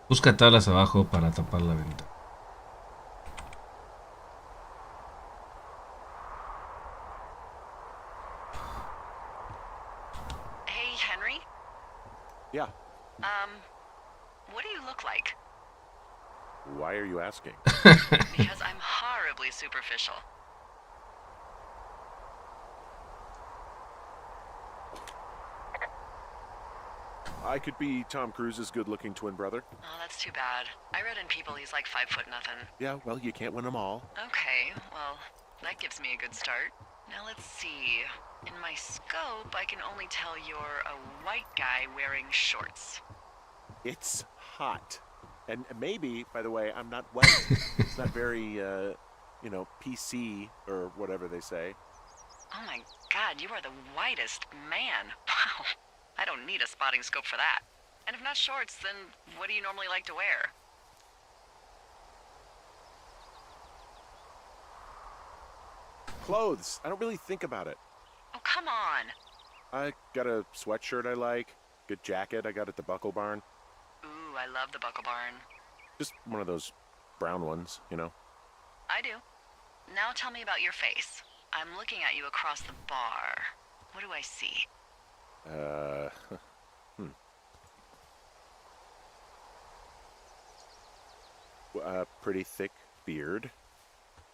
Busca tablas abajo para tapar la ventana. Hey, Henry. Yeah. Um, what do you look like? Why are you asking? Because I'm horribly superficial. I could be Tom Cruise's good-looking twin brother. Oh, that's too bad. I read in People he's like 5 foot nothing. Yeah, well, you can't win them all. Okay, well, that gives me a good start. Now let's see. In my scope, I can only tell you're a white guy wearing shorts. It's hot. And maybe, by the way, I'm not white. It's not very, PC or whatever they say. Oh my god, you are the whitest man. Wow. I don't need a spotting scope for that. And if not shorts, then what do you normally like to wear? Clothes. I don't really think about it. Oh, come on. I got a sweatshirt I like. Good jacket I got at the Buckle Barn. Ooh, I love the Buckle Barn. Just one of those brown ones, you know. I do. Now tell me about your face. I'm looking at you across the bar. What do I see? Uh, hmm. A pretty thick beard.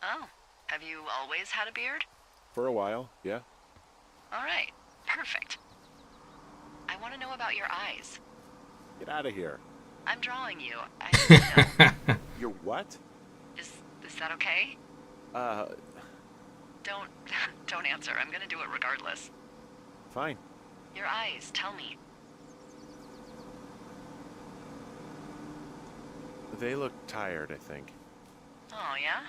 Oh, have you always had a beard? For a while, yeah. All right, perfect. I want to know about your eyes. Get out of here. I'm drawing you. I need to know. You're what? Is that okay? Uh, Don't don't answer. I'm gonna do it regardless. fine. Your eyes, tell me. They look tired, I think. Oh yeah?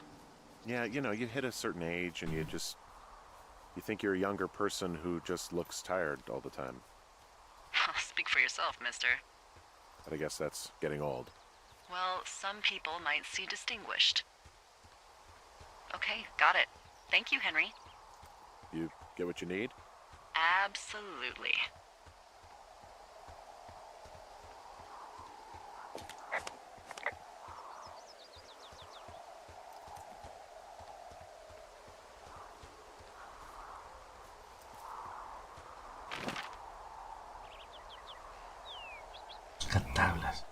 Yeah, you hit a certain age and you think you're a younger person who just looks tired all the time. Speak for yourself, mister. But I guess that's getting old. Well, some people might see distinguished. Okay, got it. Thank you, Henry. You get what you need? Absolutely. Busca tablas.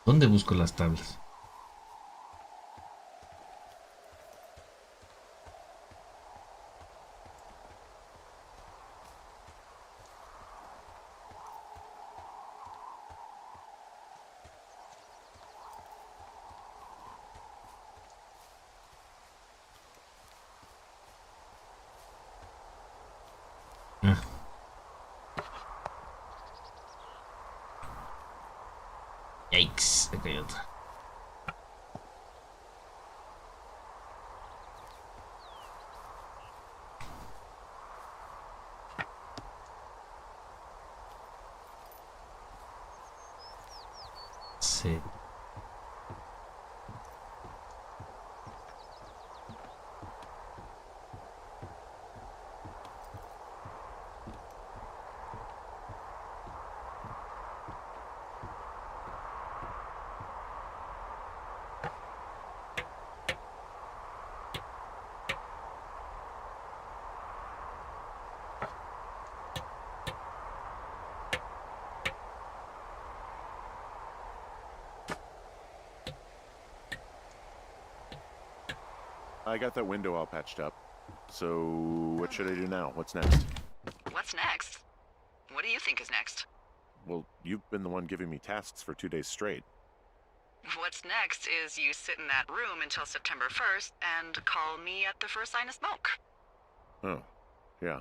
¿Dónde busco las tablas? Ah, yikes. Acá hay otra. Sí. I got that window all patched up. So, what should I do now? What's next? What's next? What do you think is next? Well, you've been the one giving me tasks for 2 days straight. What's next is you sit in that room until September 1st and call me at the first sign of smoke. Oh, yeah.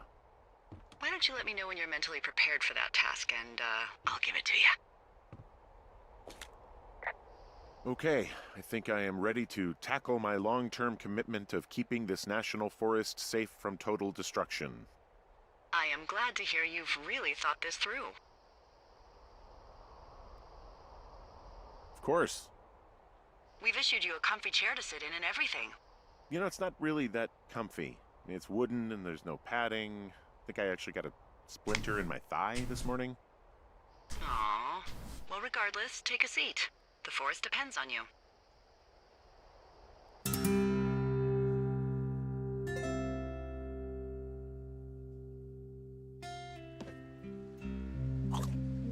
Why don't you let me know when you're mentally prepared for that task, and I'll give it to you. Okay, I think I am ready to tackle my long-term commitment of keeping this national forest safe from total destruction. I am glad to hear you've really thought this through. Of course. We've issued you a comfy chair to sit in and everything. You know, it's not really that comfy. I mean, it's wooden and there's no padding. I think I actually got a splinter in my thigh this morning. Aww. Well, regardless, take a seat. The forest depends on you.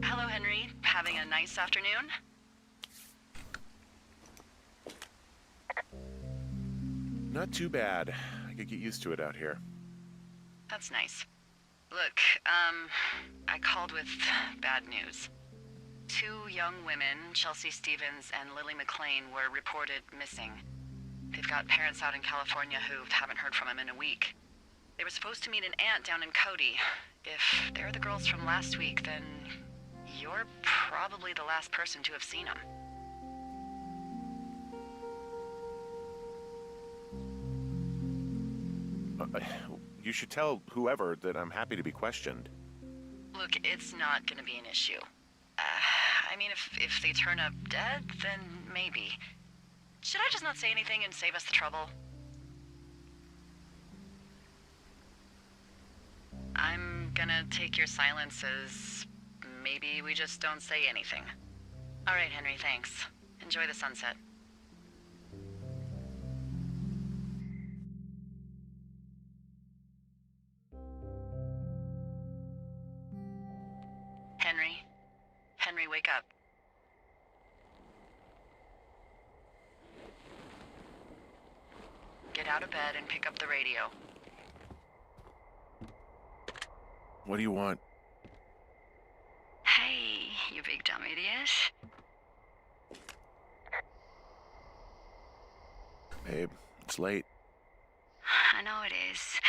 Hello, Henry. Having a nice afternoon? Not too bad. I could get used to it out here. That's nice. Look, I called with bad news. 2 young women, Chelsea Stevens and Lily McLean, were reported missing. They've got parents out in California who haven't heard from them in a week. They were supposed to meet an aunt down in Cody. If they're the girls from last week, then you're probably the last person to have seen them. You should tell whoever that I'm happy to be questioned. Look, it's not gonna be an issue. I mean, if they turn up dead, then maybe. Should I just not say anything and save us the trouble? I'm gonna take your silence as maybe we just don't say anything. All right, Henry, thanks. Enjoy the sunset. Henry? Henry, wake up. Get out of bed and pick up the radio. What do you want? Hey, you big dumb idiot. Babe, it's late. I know it is.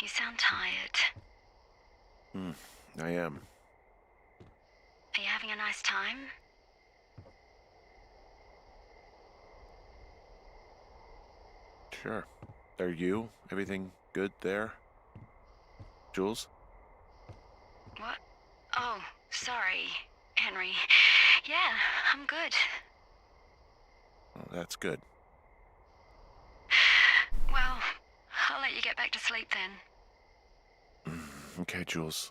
You sound tired. I am. Are you having a nice time? Sure. Are you? Everything good there? Jules? What? Oh, sorry, Henry. Yeah, I'm good. Oh, that's good. Well, I'll let you get back to sleep then. Okay, Jules.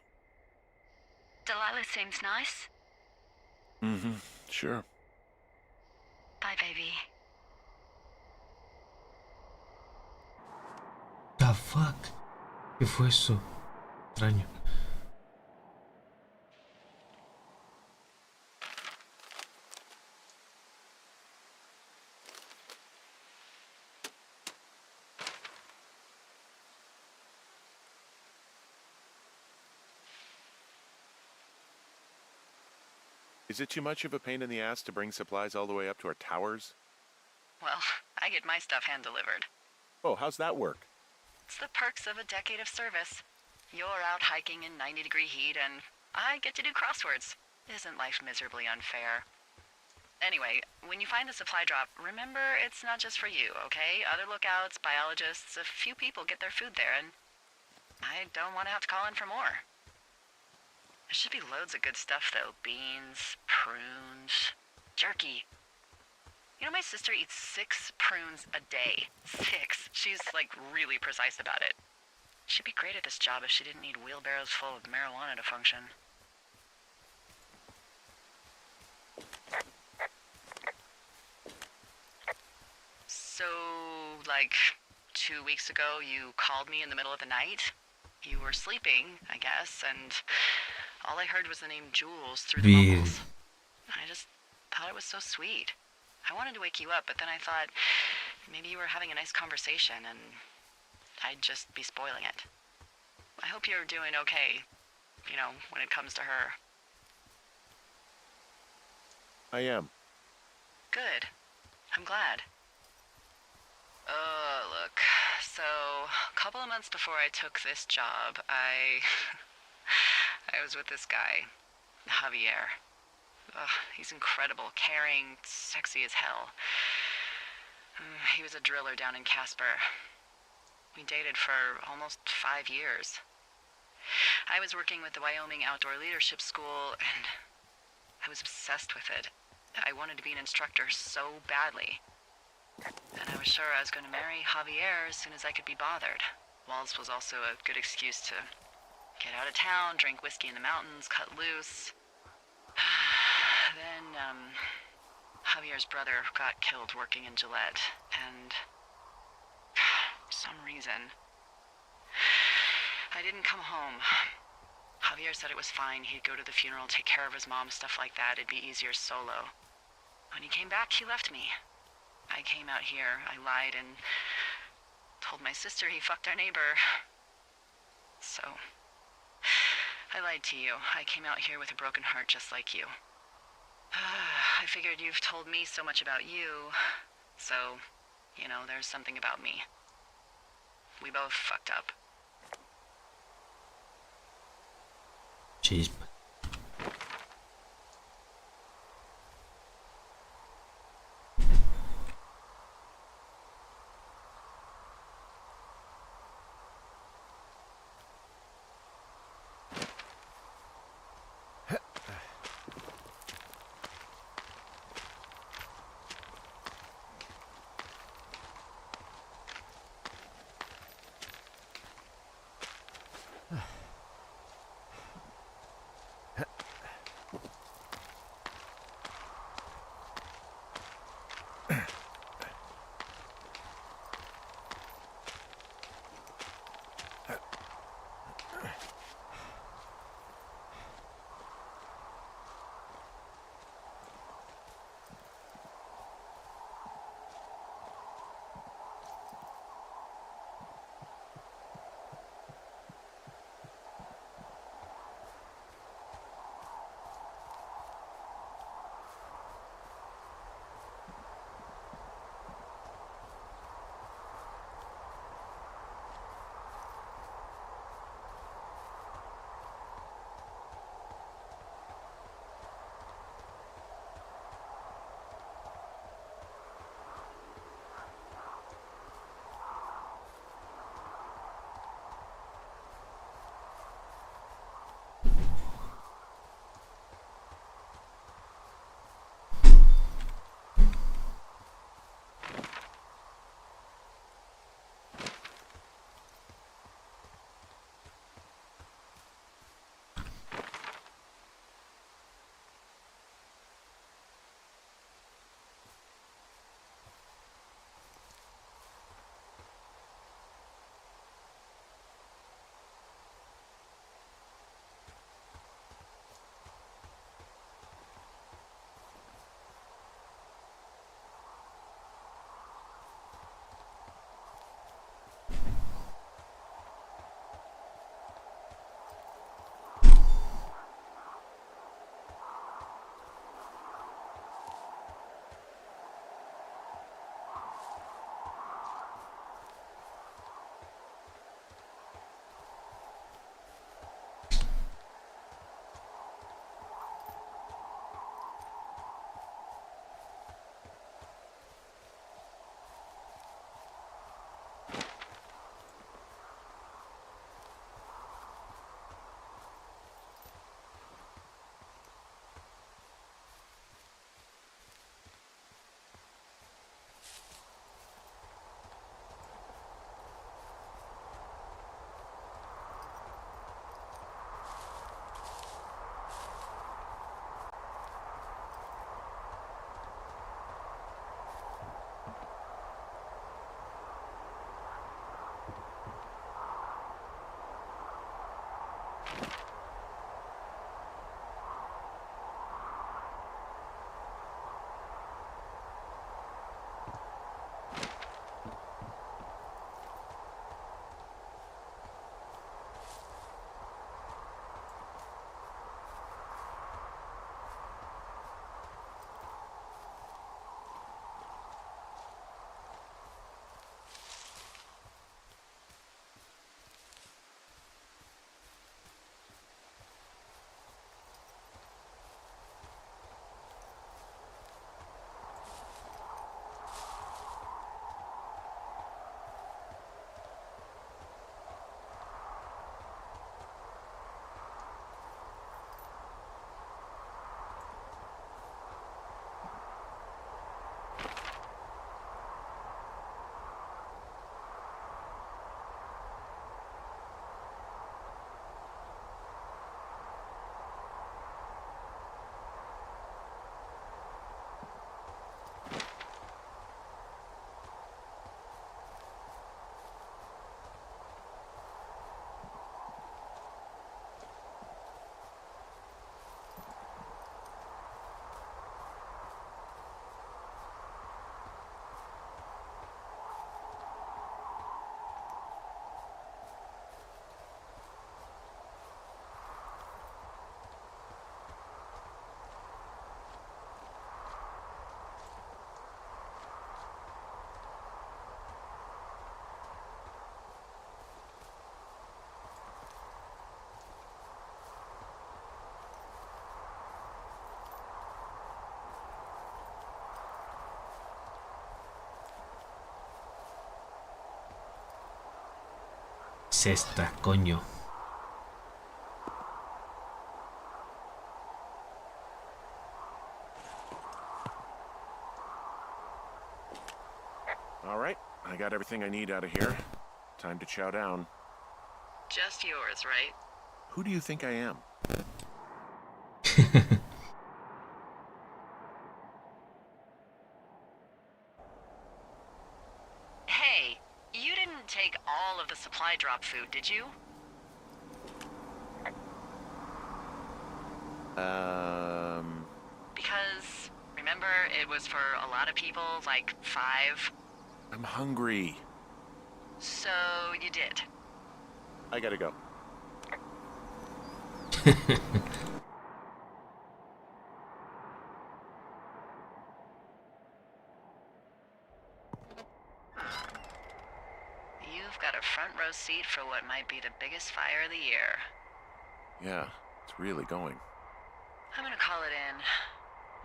Delilah seems nice. Sure. Bye, baby. The fuck? ¿Qué fue eso? Extraño. Is it too much of a pain in the ass to bring supplies all the way up to our towers? Well, I get my stuff hand-delivered. Oh, how's that work? It's the perks of a decade of service. You're out hiking in 90-degree heat, and I get to do crosswords. Isn't life miserably unfair? Anyway, when you find the supply drop, remember it's not just for you, okay? Other lookouts, biologists, a few people get their food there, and I don't want to have to call in for more. There should be loads of good stuff, though. Beans, prunes, jerky. You know, my sister eats 6 prunes a day. 6. She's, like, really precise about it. She'd be great at this job if she didn't need wheelbarrows full of marijuana to function. So, like, 2 weeks ago, you called me in the middle of the night? You were sleeping, I guess, and all I heard was the name Jules through the Weird. vocals. I just thought it was so sweet. I wanted to wake you up, but then I thought, Maybe you were having a nice conversation and I'd just be spoiling it. I hope you're doing okay, when it comes to her. I am. Good. I'm glad. Look. So, a couple of months before I took this job, I was with this guy, Javier. He's incredible, caring, sexy as hell. He was a driller down in Casper. We dated for almost 5 years. I was working with the Wyoming Outdoor Leadership School, and I was obsessed with it. I wanted to be an instructor so badly. And I was sure I was going to marry Javier as soon as I could be bothered. Walls was also a good excuse to get out of town, drink whiskey in the mountains, cut loose. Then, Javier's brother got killed working in Gillette, and for some reason, I didn't come home. Javier said it was fine. He'd go to the funeral, take care of his mom, stuff like that. It'd be easier solo. When he came back, he left me. I came out here, I lied, and told my sister he fucked our neighbor. So, I lied to you. I came out here with a broken heart just like you. I figured you've told me so much about you, so, there's something about me. We both fucked up. Jeez. Es esta, coño. All right, I got everything I need out of here. Time to chow down. Just yours, right? Who do you think I am? Hey, you didn't take all of the supply drop food, did you? Because, remember, it was for a lot of people, like 5. I'm hungry. So you did. I gotta go. You've got a front row seat for what might be the biggest fire of the year. Yeah, it's really going. I'm gonna call it in.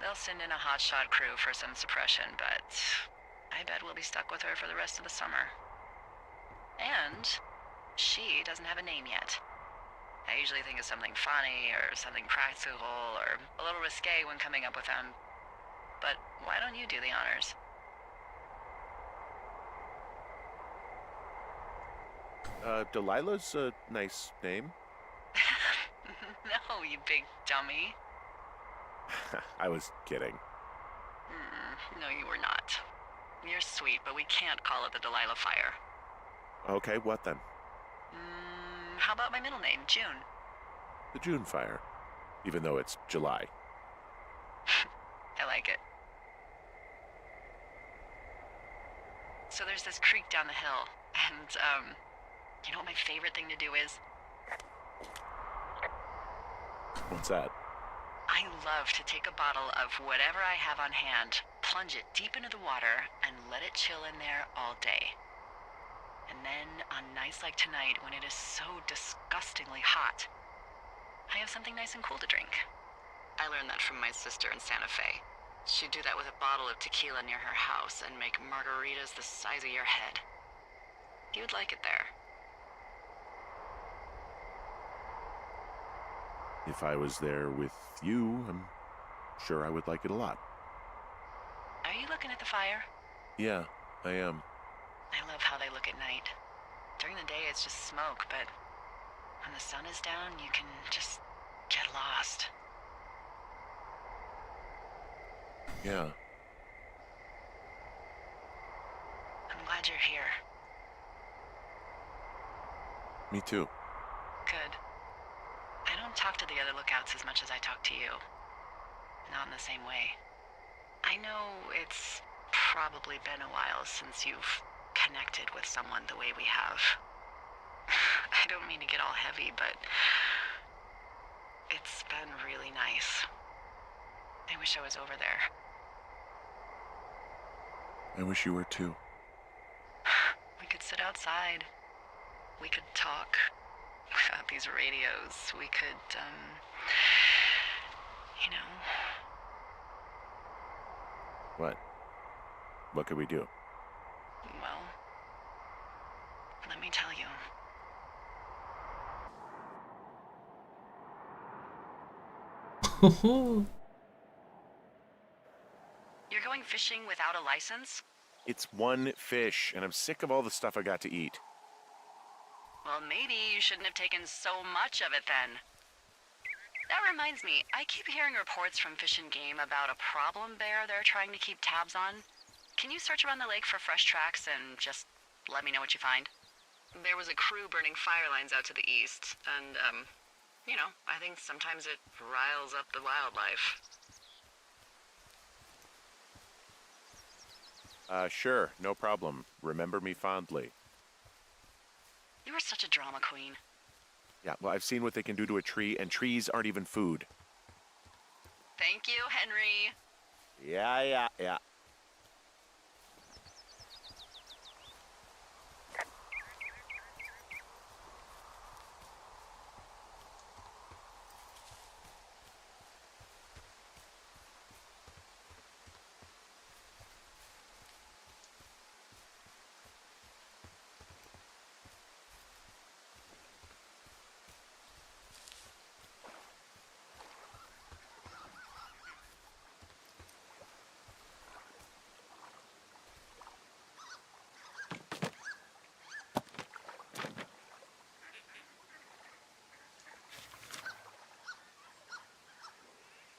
They'll send in a hotshot crew for some suppression, but I bet we'll be stuck with her for the rest of the summer. And she doesn't have a name yet. I usually think of something funny or something practical or a little risque when coming up with them. But why don't you do the honors? Delilah's a nice name. No, you big dummy. I was kidding. No, you were not. You're sweet, but we can't call it the Delilah Fire. Okay, what then? How about my middle name, June? The June fire. Even though it's July. I like it. So there's this creek down the hill, and, you know what my favorite thing to do is? What's that? I love to take a bottle of whatever I have on hand, plunge it deep into the water, and let it chill in there all day. And then, on nights like tonight, when it is so disgustingly hot, I have something nice and cool to drink. I learned that from my sister in Santa Fe. She'd do that with a bottle of tequila near her house and make margaritas the size of your head. You'd like it there. If I was there with you, I'm sure I would like it a lot. Are you looking at the fire? Yeah, I am. I love how they look at night. During the day, it's just smoke, but when the sun is down, you can just get lost. Yeah. I'm glad you're here. Me too. Good. I don't talk to the other lookouts as much as I talk to you. Not in the same way. I know it's probably been a while since you've connected with someone the way we have. I don't mean to get all heavy, but it's been really nice. I wish I was over there. I wish you were too. We could sit outside. We could talk about these radios. We could, you know. What? What could we do? Well, let me tell you. You're going fishing without a license? It's one fish, and I'm sick of all the stuff I got to eat. Well, maybe you shouldn't have taken so much of it then. That reminds me, I keep hearing reports from Fish and Game about a problem bear they're trying to keep tabs on. Can you search around the lake for fresh tracks and just let me know what you find? There was a crew burning fire lines out to the east, and, you know, I think sometimes it riles up the wildlife. Sure, no problem. Remember me fondly. You are such a drama queen. Yeah, well, I've seen what they can do to a tree, and trees aren't even food. Thank you, Henry. Yeah.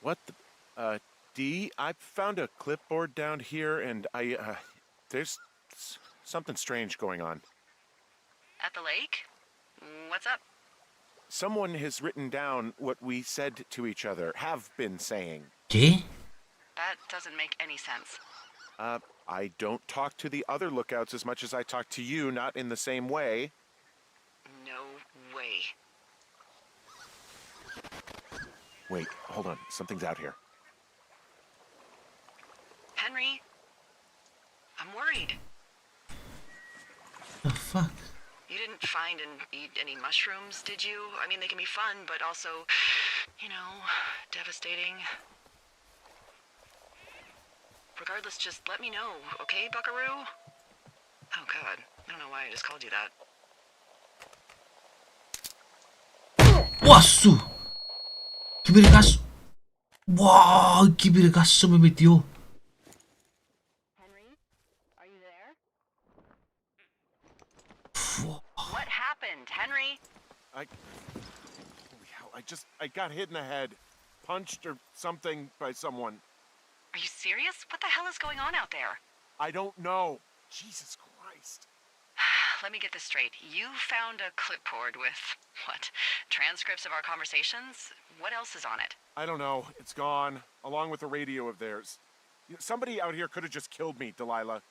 What the... D, I found a clipboard down here, and there's something strange going on. At the lake? What's up? Someone has written down what we said to each other, have been saying. ¿Qué? That doesn't make any sense. I don't talk to the other lookouts as much as I talk to you, not in the same way. No way. Wait, hold on. Something's out here. Henry? I'm worried. The fuck? You didn't find and eat any mushrooms, did you? I mean, they can be fun, but also, you know, devastating. Regardless, just let me know, okay, buckaroo? Oh, God. I don't know why I just called you that. ¡Guasu! ¡Qué vergazo! ¡Wow! ¡Qué vergazo me metió! Henry? Are you there? What happened, Henry? Holy hell, I got hit in the head. Punched or something by someone. Are you serious? What the hell is going on out there? I don't know. Jesus Christ. Let me get this straight. You found a clipboard with, what, transcripts of our conversations? What else is on it? I don't know. It's gone, along with the radio of theirs. Somebody out here could have just killed me, Delilah.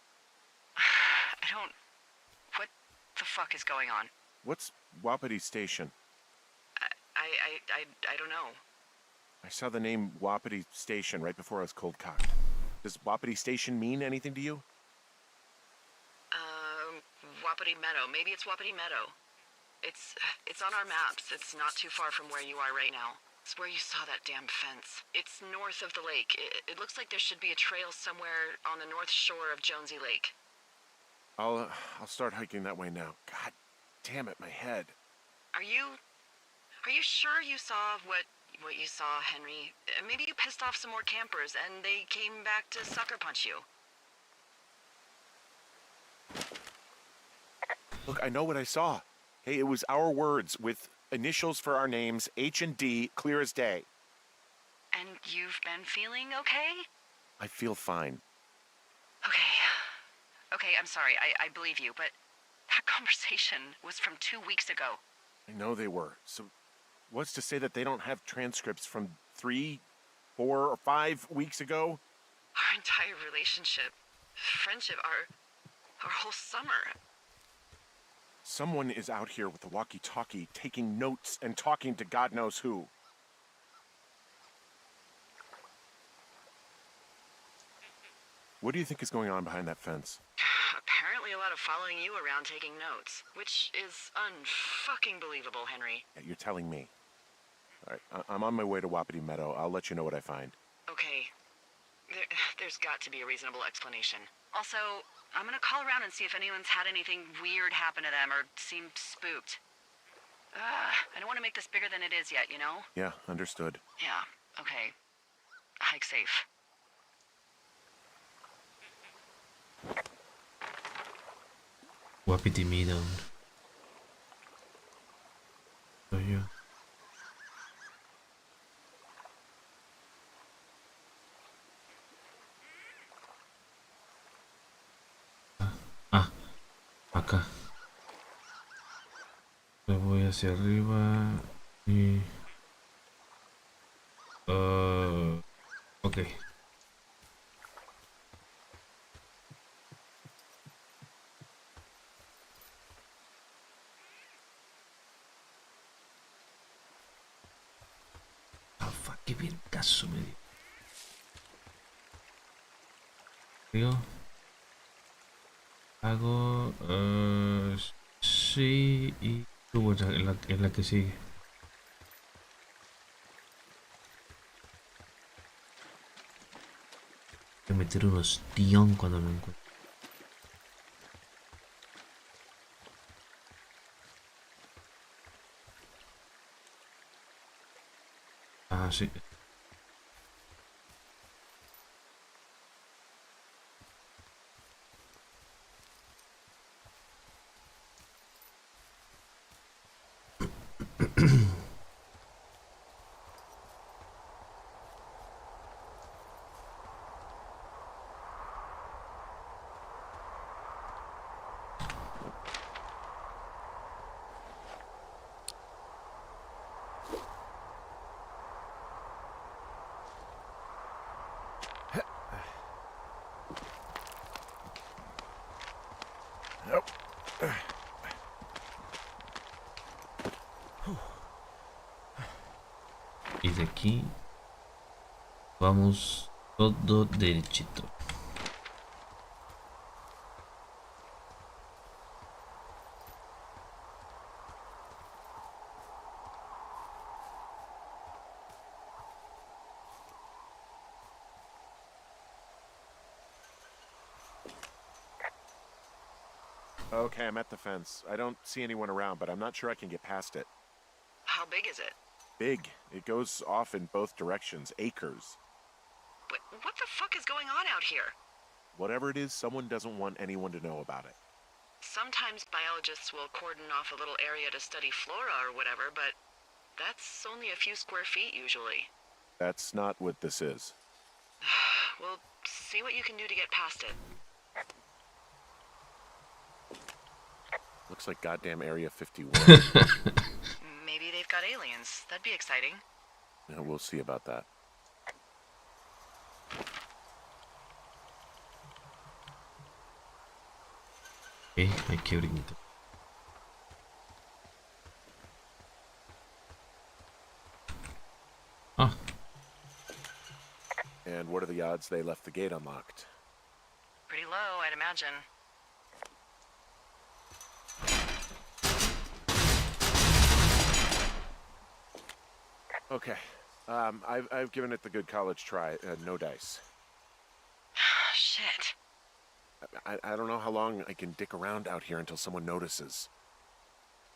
What the fuck is going on? What's Wapiti Station? I don't know. I saw the name Wapiti Station right before I was cold cocked. Does Wapiti Station mean anything to you? Wapiti Meadow. Maybe it's Wapiti Meadow. It's on our maps. It's not too far from where you are right now. It's where you saw that damn fence. It's north of the lake. It looks like there should be a trail somewhere on the north shore of Jonesy Lake. I'll start hiking that way now. God damn it, my head. Are you sure you saw what you saw, Henry? Maybe you pissed off some more campers and they came back to sucker punch you. Look, I know what I saw. Hey, it was our words with initials for our names, H and D, clear as day. And you've been feeling okay? I feel fine. Okay, I'm sorry. I believe you, but that conversation was from 2 weeks ago. I know they were. So what's to say that they don't have transcripts from 3, 4, or 5 weeks ago? Our entire relationship, friendship, our whole summer. Someone is out here with a walkie-talkie taking notes and talking to God knows who. What do you think is going on behind that fence? Apparently a lot of following you around taking notes, which is unfucking believable, Henry. Yeah, you're telling me. All right, I'm on my way to Wapiti Meadow. I'll let you know what I find. Okay. There's got to be a reasonable explanation. Also, I'm gonna call around and see if anyone's had anything weird happen to them or seemed spooked. I don't want to make this bigger than it is yet, you know? Yeah, understood. Yeah, okay. Hike safe. Wapiti Meadow. Soy yo. Acá. Me voy hacia arriba y... ok. Ah, fuck, qué bien caso me dio. Hago sí y subo en la que sigue. Voy a meter un ostión cuando lo encuentre. Ah, sí. Y de aquí vamos todo derechito. Okay, I'm at the fence. I don't see anyone around, but I'm not sure I can get past it. How big is it? Big. It goes off in both directions. Acres. What the fuck is going on out here? Whatever it is, someone doesn't want anyone to know about it. Sometimes biologists will cordon off a little area to study flora or whatever, but that's only a few square feet usually. That's not what this is. Well, see what you can do to get past it. Looks like goddamn Area 51. Maybe they've got aliens. That'd be exciting. Yeah, we'll see about that. Ok, hay que brincar. Ah, And what are the odds they left the gate unlocked? Pretty low, I'd imagine. Okay. I've given it the good college try. No dice. Shit. I don't know how long I can dick around out here until someone notices.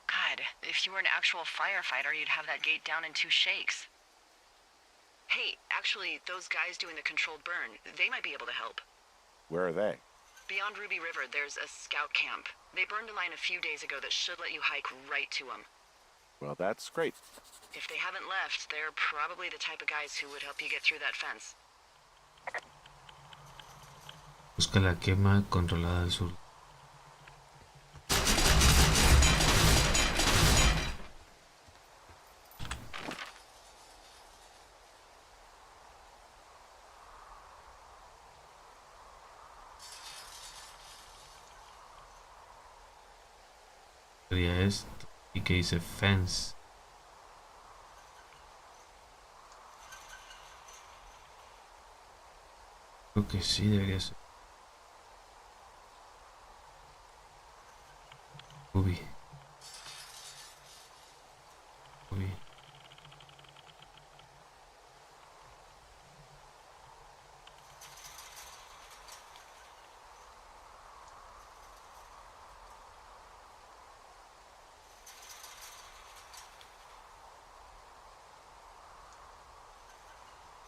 God, if you were an actual firefighter, you'd have that gate down in 2 shakes. Hey, actually, those guys doing the controlled burn, they might be able to help. Where are they? Beyond Ruby River, there's a scout camp. They burned a line a few days ago that should let you hike right to them. Well, that's great. If they haven't left, they're probably the type of guys who would help you get through that fence. busca la quema controlada del sur. Sería esto. Y que dice fence. Creo que sí debería ser. Ruby. Ruby.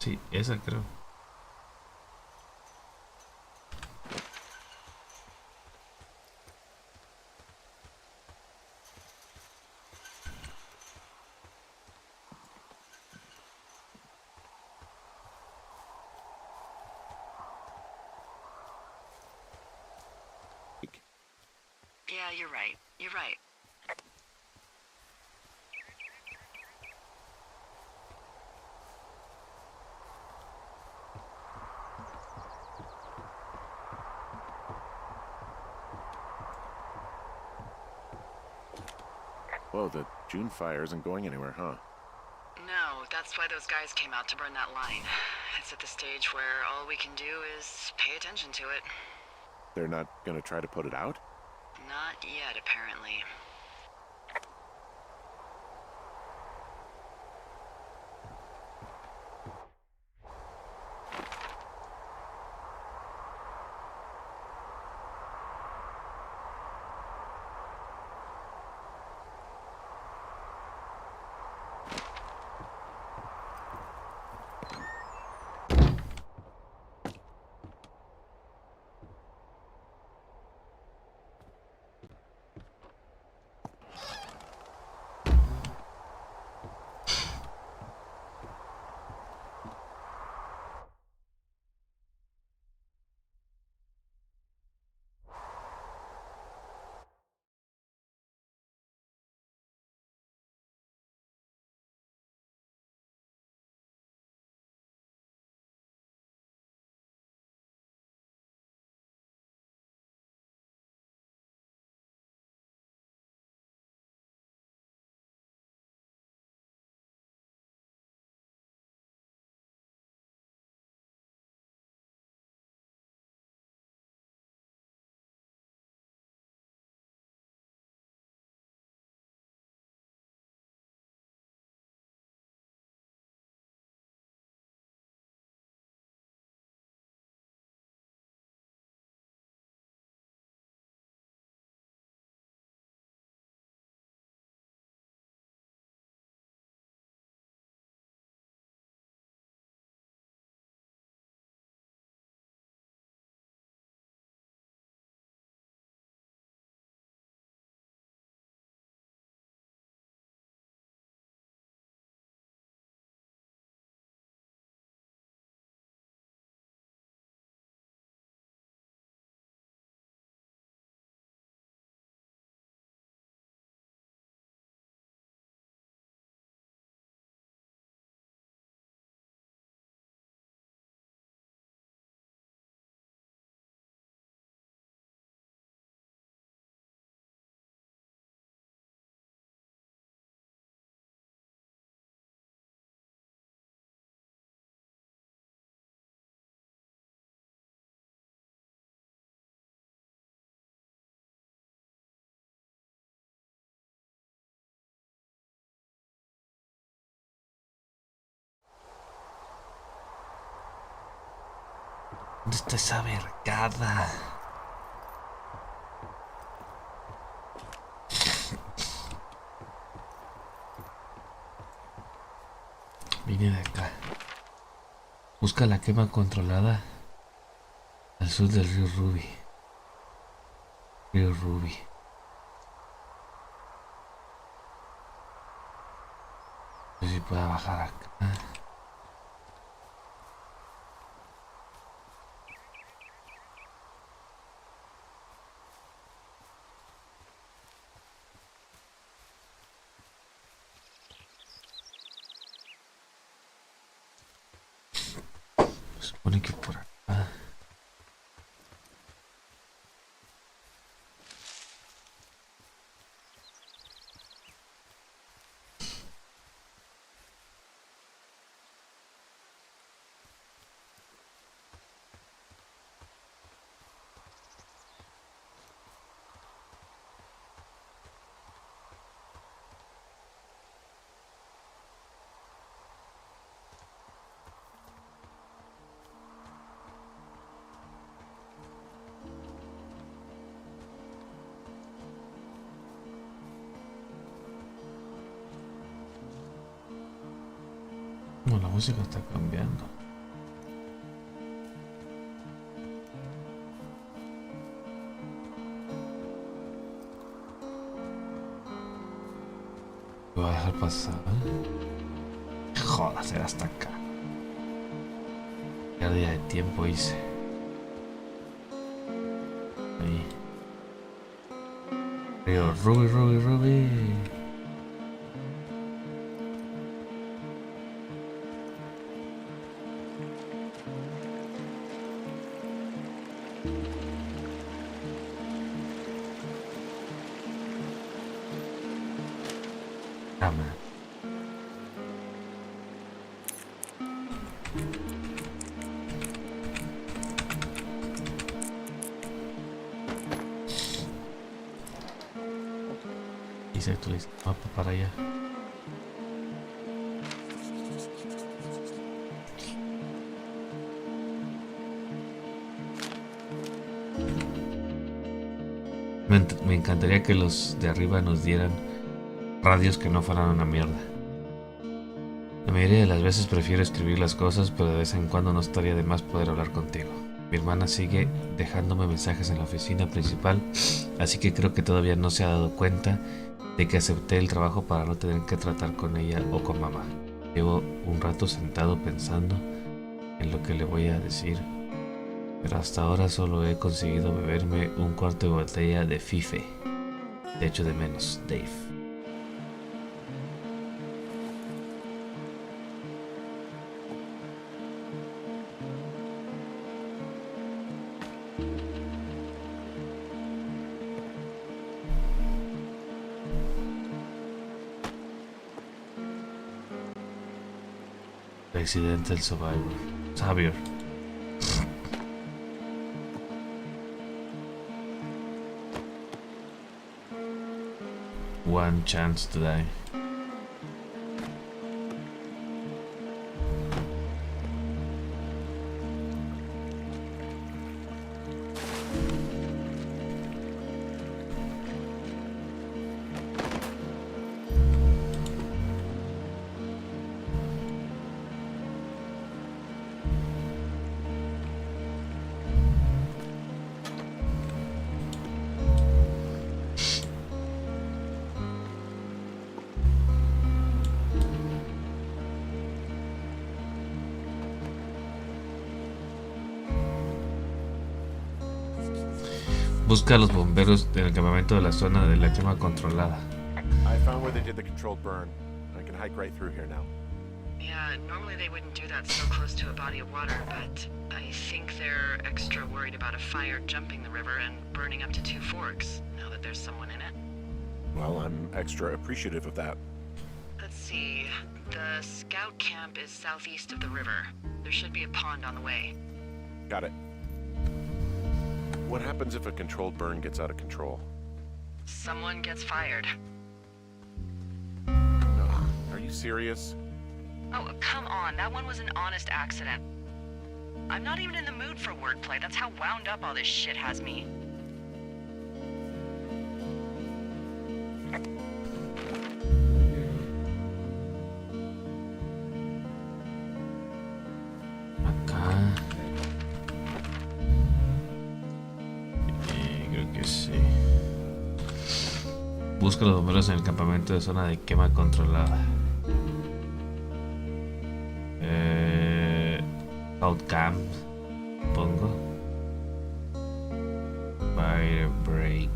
Sí, esa creo. Yeah, you're right. You're right. Whoa, the June fire isn't going anywhere, huh? No, that's why those guys came out to burn that line. It's at the stage where all we can do is pay attention to it. They're not gonna try to put it out? Not yet, apparently. ¿Dónde está esa vergada? Vine de acá. Busca la quema controlada al sur del río Ruby. Río Ruby. No sé si pueda bajar acá. Se supone que por acá. No, la música está cambiando. ¿Me va a dejar pasar? Joder, será hasta acá. Pérdida de tiempo hice. Ahí. Río Ruby, Ruby, Ruby. Cámara. Y se actualiza el mapa para allá. Me encantaría que los de arriba nos dieran radios que no fueran una mierda. La mayoría de las veces prefiero escribir las cosas, pero de vez en cuando no estaría de más poder hablar contigo. Mi hermana sigue dejándome mensajes en la oficina principal, así que creo que todavía no se ha dado cuenta de que acepté el trabajo para no tener que tratar con ella o con mamá. Llevo un rato sentado pensando en lo que le voy a decir, pero hasta ahora solo he conseguido beberme un cuarto de botella de Fife. Te echo de menos, Dave. Accidental Survivor. Xavier. One chance to die. Busca a los bomberos en el campamento de la zona de la quema controlada. I found where they did the controlled burn. I can hike right through here now. Yeah, normally they wouldn't do that so close to a body of water, but I think they're extra worried about a fire jumping the river and burning up to 2 forks, now that there's someone in it. Well, I'm extra appreciative of that. Let's see. The scout camp is southeast of the river. There should be a pond on the way. Got it. What happens if a controlled burn gets out of control? Someone gets fired. Are you serious? Oh, come on. That one was an honest accident. I'm not even in the mood for wordplay. That's how wound up all this shit has me. Acá. Creo que sí. Busca los bomberos en el campamento de zona de quema controlada. Outcam, pongo. Fire break.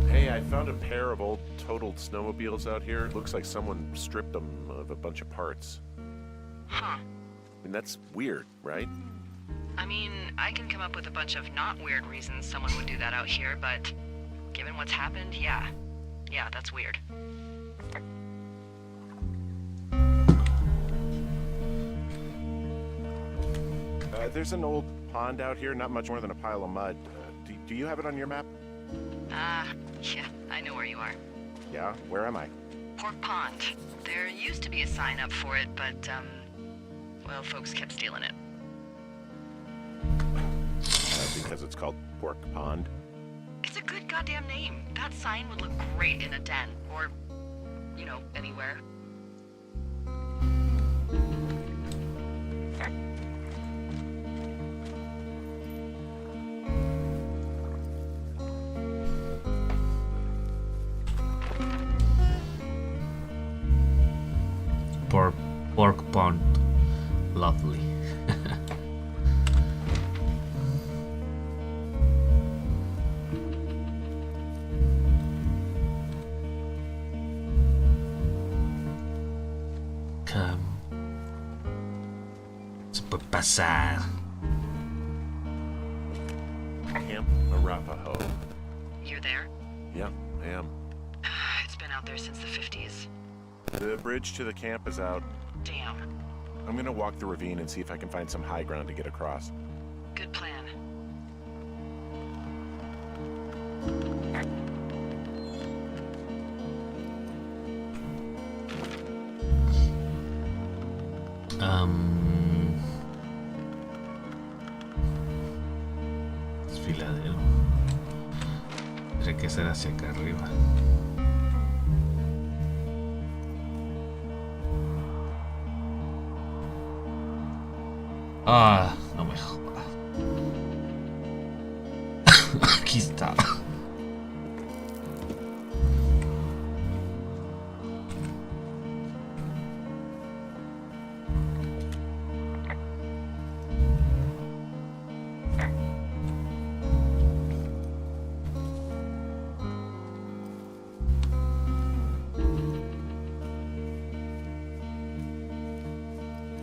Hey, I found a pair of old totaled snowmobiles out here. It looks like someone stripped them of a bunch of parts. Huh. I mean, that's weird, right? I mean, I can come up with a bunch of not weird reasons someone would do that out here, but given what's happened, yeah. Yeah, that's weird. There's an old pond out here, not much more than a pile of mud. Do you have it on your map? Yeah, I know where you are. Yeah? Where am I? Pork Pond. There used to be a sign up for it, but, well, folks kept stealing it. Because it's called Pork Pond. It's a good goddamn name. That sign would look great in a den, or, you know, anywhere. Pork pond. Lovely. Se puede pasar. Camp Arapaho. You're there? Yeah, I am. It's been out there since the 50s. The bridge to the camp is out. Damn. I'm gonna walk the ravine and see if I can find some high ground to get across. Good plan. Desfiladero. Tendría que ser hacia acá arriba. Ah, no me jodas. Aquí está.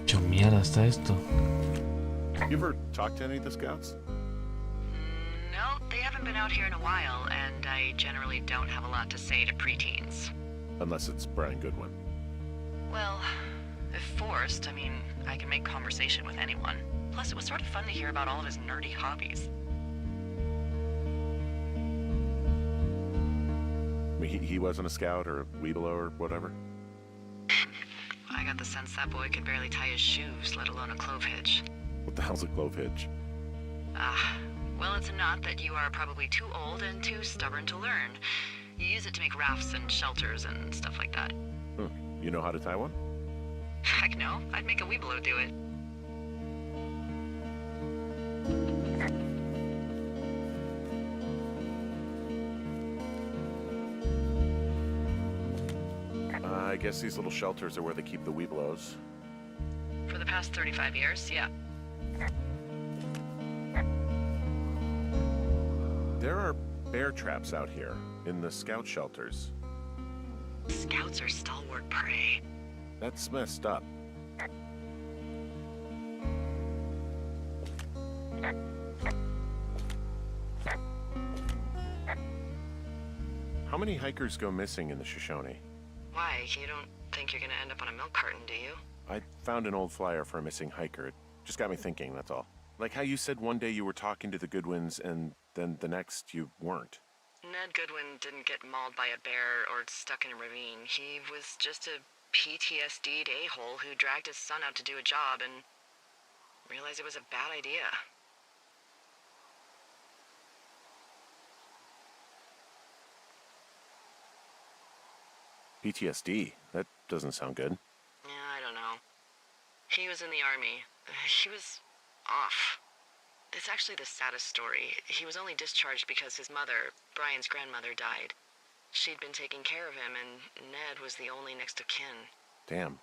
Hecho mierda está esto. You ever talked to any of the scouts? No, they haven't been out here in a while, and I generally don't have a lot to say to preteens. Unless it's Brian Goodwin. Well, if forced, I mean, I can make conversation with anyone. Plus, it was sort of fun to hear about all of his nerdy hobbies. I mean, he wasn't a scout or a Weeblo or whatever? I got the sense that boy could barely tie his shoes, let alone a clove hitch. What the hell's a clove hitch? Well, it's a knot that you are probably too old and too stubborn to learn. You use it to make rafts and shelters and stuff like that. You know how to tie one? Heck no, I'd make a Weeblo do it. I guess these little shelters are where they keep the Weeblos. For the past 35 years, yeah. There are bear traps out here in the scout shelters. Scouts are stalwart prey. That's messed up. How many hikers go missing in the Shoshone? Why? You don't think you're gonna end up on a milk carton, do you? I found an old flyer for a missing hiker. It just got me thinking, that's all. Like how you said one day you were talking to the Goodwins and then the next you weren't. Ned Goodwin didn't get mauled by a bear or stuck in a ravine. He was just a PTSD'd a-hole who dragged his son out to do a job and realized it was a bad idea. PTSD? That doesn't sound good. Yeah, I don't know. He was in the army. He was off. It's actually the saddest story. He was only discharged because his mother, Brian's grandmother, died. She'd been taking care of him, and Ned was the only next of kin. Damn.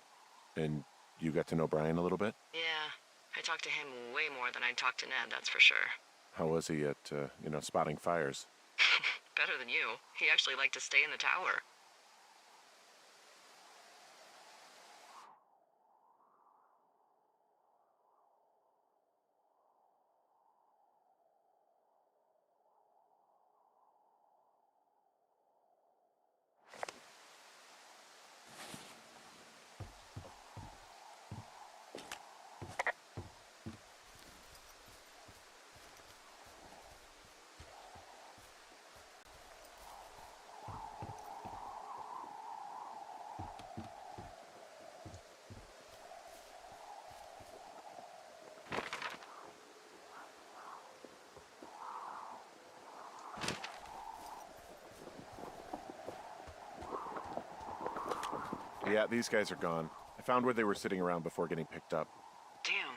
And you got to know Brian a little bit? Yeah, I talked to him way more than I'd talked to Ned, that's for sure. How was he at, spotting fires? Better than you. He actually liked to stay in the tower. Yeah, these guys are gone. I found where they were sitting around before getting picked up. Damn.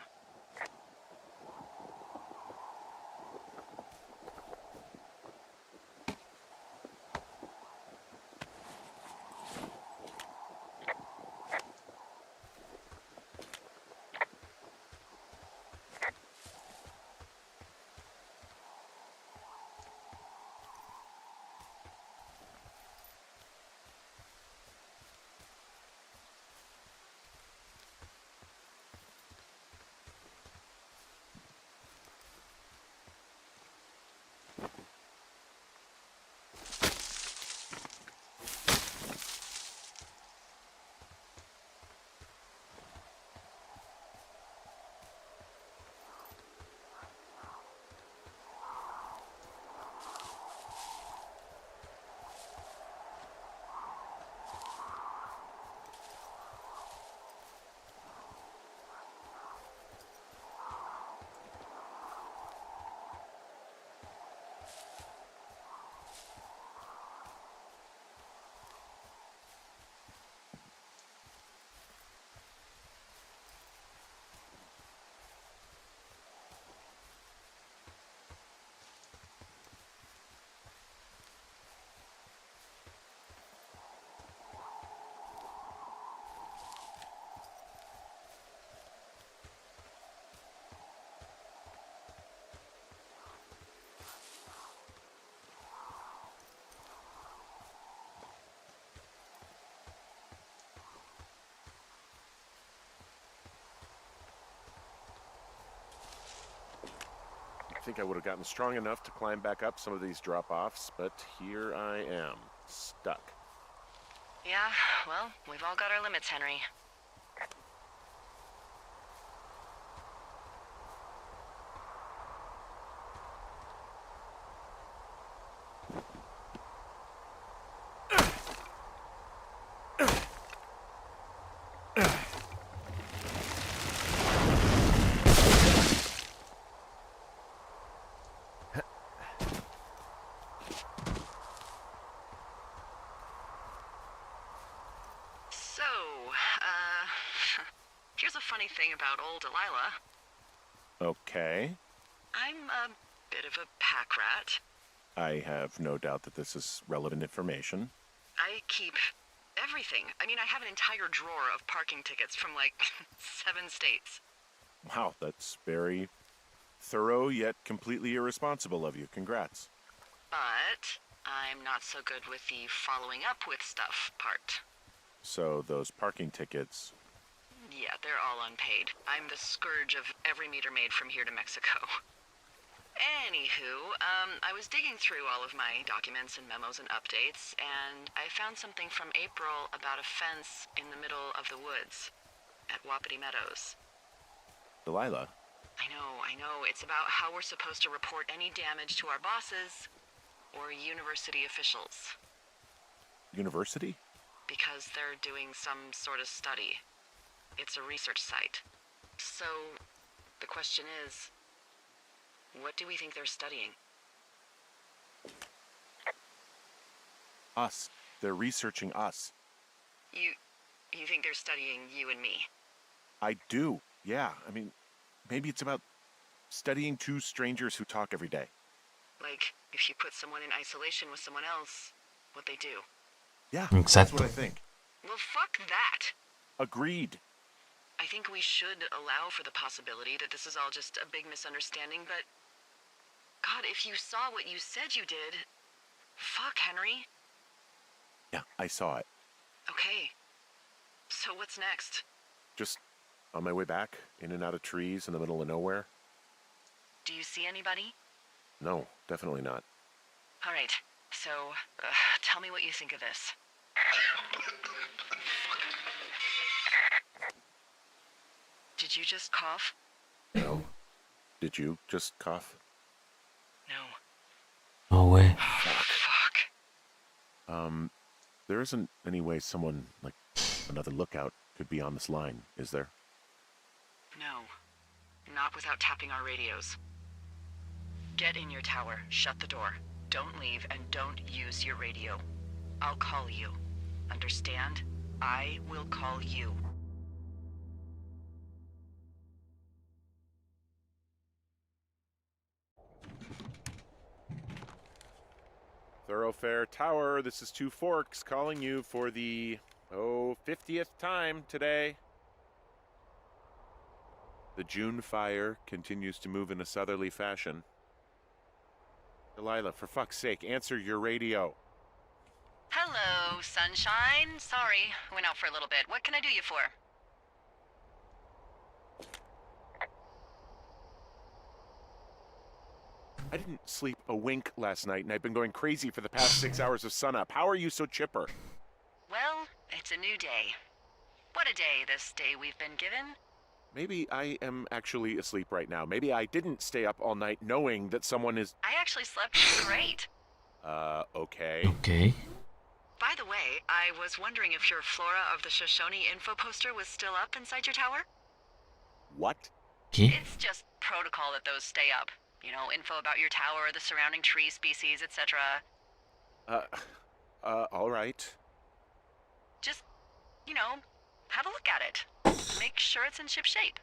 I think I would have gotten strong enough to climb back up some of these drop-offs, but here I am, stuck. Yeah, well, we've all got our limits, Henry. So, here's a funny thing about old Delilah. Okay. I'm a bit of a pack rat. I have no doubt that this is relevant information. I keep everything. I mean, I have an entire drawer of parking tickets from, like, 7 states. Wow, that's very thorough yet completely irresponsible of you. Congrats. But I'm not so good with the following up with stuff part. So those parking tickets... Yeah, they're all unpaid. I'm the scourge of every meter maid from here to Mexico. Anywho, I was digging through all of my documents and memos and updates, and I found something from April about a fence in the middle of the woods at Wapiti Meadows. Delilah, I know. It's about how we're supposed to report any damage to our bosses or university officials. University? Because they're doing some sort of study. It's a research site. So, the question is, what do we think they're studying? Us. They're researching us. You think they're studying you and me? I do. Yeah. I mean, maybe it's about studying two strangers who talk every day. Like, if you put someone in isolation with someone else, what they do. Yeah, Exacto. that's what I think. Well, fuck that. Agreed. I think we should allow for the possibility that this is all just a big misunderstanding, but... God, if you saw what you said you did... Fuck, Henry. Yeah, I saw it. Okay. So what's next? Just on my way back, in and out of trees in the middle of nowhere. Do you see anybody? No, definitely not. All right. So, tell me what you think of this. Did you just cough? No. Did you just cough? No. No way. Fuck. There isn't any way someone, like another lookout, could be on this line, is there? No. Not without tapping our radios. Get in your tower, shut the door. Don't leave, and don't use your radio. I'll call you. Understand? I will call you. Thoroughfare Tower, this is Two Forks calling you for the, 50th time today. The June fire continues to move in a southerly fashion. Delilah, for fuck's sake, answer your radio. Hello, sunshine. Sorry, went out for a little bit. What can I do you for? I didn't sleep a wink last night, and I've been going crazy for the past 6 hours of sunup. How are you so chipper? Well, it's a new day. What a day, this day we've been given. Maybe I am actually asleep right now. Maybe I didn't stay up all night knowing that someone is... I actually slept great. Okay. Okay. By the way, I was wondering if your Flora of the Shoshone info poster was still up inside your tower? What? Okay. It's just protocol that those stay up. You know, info about your tower, the surrounding tree species, etc. All right. Just, you know, have a look at it. Make sure it's in ship shape.